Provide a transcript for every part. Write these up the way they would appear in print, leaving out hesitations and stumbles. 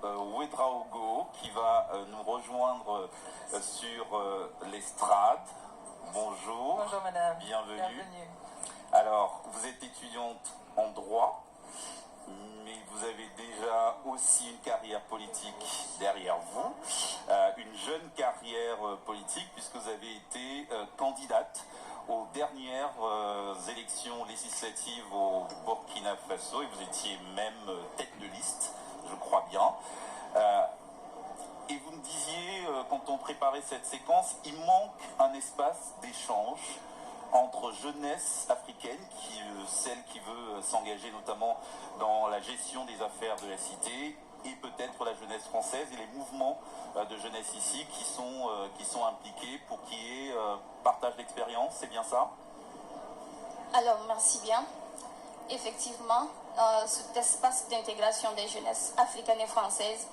Ouedraogo qui va nous rejoindre sur l'estrade. Bonjour. Bonjour madame. Bienvenue. Alors, vous êtes étudiante en droit, mais vous avez déjà aussi une carrière politique derrière vous, une jeune carrière politique puisque vous avez été candidate aux dernières élections législatives au Burkina Faso et vous étiez même tête de liste, je crois bien. Et vous me disiez, quand on préparait cette séquence, il manque un espace d'échange entre jeunesse africaine, celle qui veut s'engager notamment dans la gestion des affaires de la cité, et peut-être la jeunesse française et les mouvements de jeunesse ici qui sont impliqués pour qu'il y ait partage d'expérience, c'est bien ça? Alors, merci bien. Effectivement, cet espace d'intégration des jeunesses africaines et françaises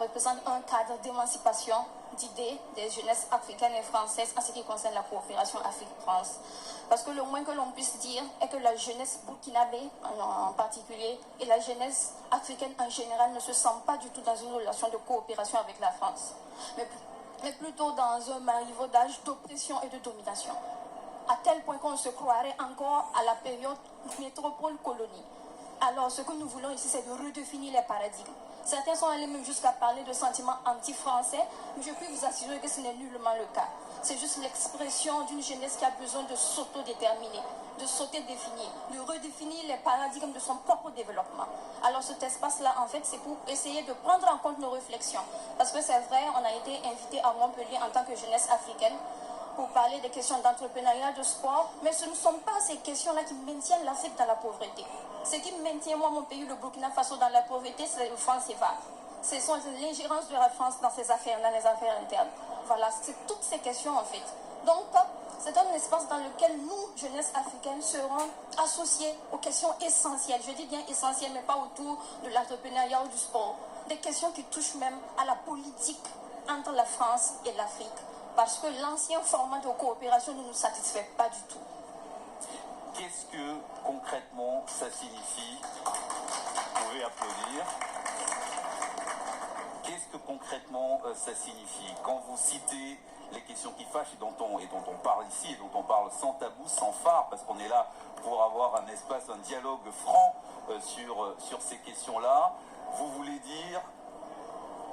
représente un cadre d'émancipation d'idées des jeunesses africaines et françaises en ce qui concerne la coopération Afrique-France. Parce que le moins que l'on puisse dire est que la jeunesse burkinabé en particulier et la jeunesse africaine en général ne se sentent pas du tout dans une relation de coopération avec la France, mais plutôt dans un marivaudage d'oppression et de domination. À tel point qu'on se croirait encore à la période métropole-colonie. Alors, ce que nous voulons ici, c'est de redéfinir les paradigmes. Certains sont allés même jusqu'à parler de sentiments anti-français, mais je puis vous assurer que ce n'est nullement le cas. C'est juste l'expression d'une jeunesse qui a besoin de s'autodéterminer, de s'autodéfinir, de redéfinir les paradigmes de son propre développement. Alors cet espace-là, en fait, c'est pour essayer de prendre en compte nos réflexions. Parce que c'est vrai, on a été invité à Montpellier en tant que jeunesse africaine pour parler des questions d'entrepreneuriat, de sport, mais ce ne sont pas ces questions-là qui maintiennent l'Afrique dans la pauvreté. Ce qui maintient, moi, mon pays, le Burkina Faso, dans la pauvreté, c'est le franc CFA. Ce sont l'ingérence de la France dans ses affaires, dans les affaires internes. Voilà, c'est toutes ces questions, en fait. Donc, c'est un espace dans lequel nous, jeunesse africaine, serons associés aux questions essentielles. Je dis bien essentielles, mais pas autour de l'entrepreneuriat ou du sport. Des questions qui touchent même à la politique entre la France et l'Afrique. Parce que l'ancien format de coopération ne nous satisfait pas du tout. Qu'est-ce que concrètement ça signifie? Vous pouvez applaudir. Qu'est-ce que concrètement ça signifie? Quand vous citez les questions qui fâchent et dont on parle ici, et dont on parle sans tabou, sans phare, parce qu'on est là pour avoir un espace, un dialogue franc sur ces questions-là, vous voulez dire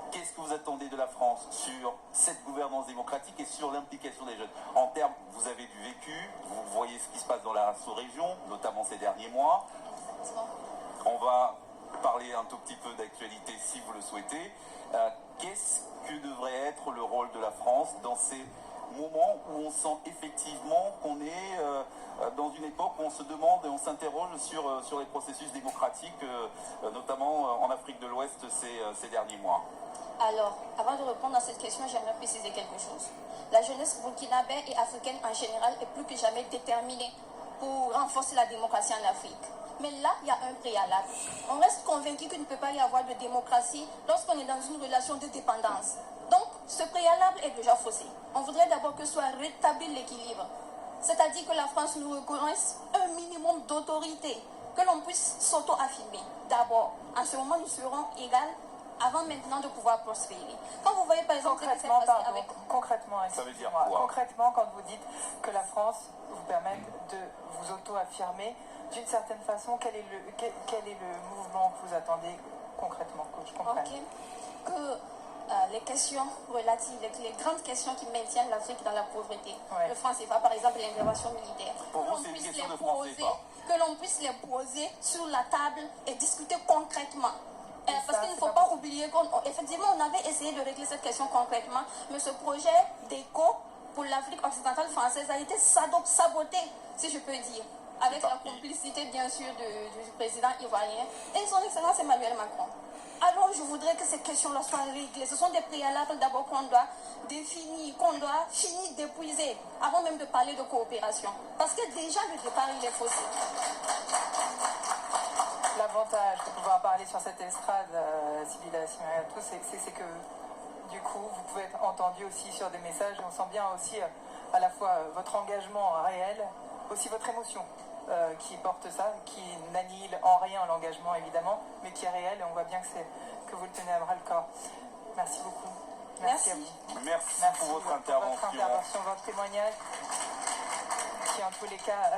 qu'est-ce que vous attendez de la France sur cette gouvernance démocratique et sur l'implication des jeunes? En termes, vous avez du vécu, vous voyez ce qui se passe dans la sous-région, notamment ces derniers mois. On va parler un tout petit peu d'actualité si vous le souhaitez. Qu'est-ce que devrait être le rôle de la France dans ces moments où on sent effectivement qu'on est dans une époque où on se demande et on s'interroge sur les processus démocratiques, notamment en Afrique de l'Ouest ces derniers mois? Alors, avant de répondre à cette question, j'aimerais préciser quelque chose. La jeunesse burkinabé et africaine en général est plus que jamais déterminée pour renforcer la démocratie en Afrique. Mais là, il y a un préalable. On reste convaincu qu'il ne peut pas y avoir de démocratie lorsqu'on est dans une relation de dépendance. Donc, ce préalable est déjà faussé. On voudrait d'abord que soit rétabli l'équilibre. C'est-à-dire que la France nous reconnaisse un minimum d'autorité, que l'on puisse s'auto-affirmer. D'abord, en ce moment, nous serons égales avant maintenant de pouvoir prospérer. Quand vous voyez par exemple concrètement, ça veut dire quoi? Concrètement, quand vous dites que la France vous permet de vous auto-affirmer, d'une certaine façon, quel est le mouvement que vous attendez concrètement, que je comprenne? Que les questions relatives, les grandes questions qui maintiennent l'Afrique dans la pauvreté, le franc CFA, par exemple l'intervention militaire, que l'on puisse les poser sur la table et discuter concrètement. Parce qu'il ne faut pas oublier qu'effectivement, on avait essayé de régler cette question concrètement, mais ce projet d'éco pour l'Afrique occidentale française a été saboté, si je peux dire, avec la complicité, bien sûr, du président ivoirien et son Excellence Emmanuel Macron. Alors, je voudrais que ces questions-là soient réglées. Ce sont des préalables d'abord qu'on doit définir, qu'on doit finir d'épuiser, avant même de parler de coopération. Parce que déjà, le départ, il est faussé. L'avantage de pouvoir parler sur cette estrade, Sybilla Simariatou, c'est que du coup, vous pouvez être entendu aussi sur des messages et on sent bien aussi à la fois votre engagement réel, aussi votre émotion. qui porte ça, qui n'annihile en rien l'engagement évidemment, mais qui est réel et on voit bien que vous le tenez à bras le corps. Merci beaucoup. Merci à vous. Merci pour votre intervention. Votre témoignage qui en tous les cas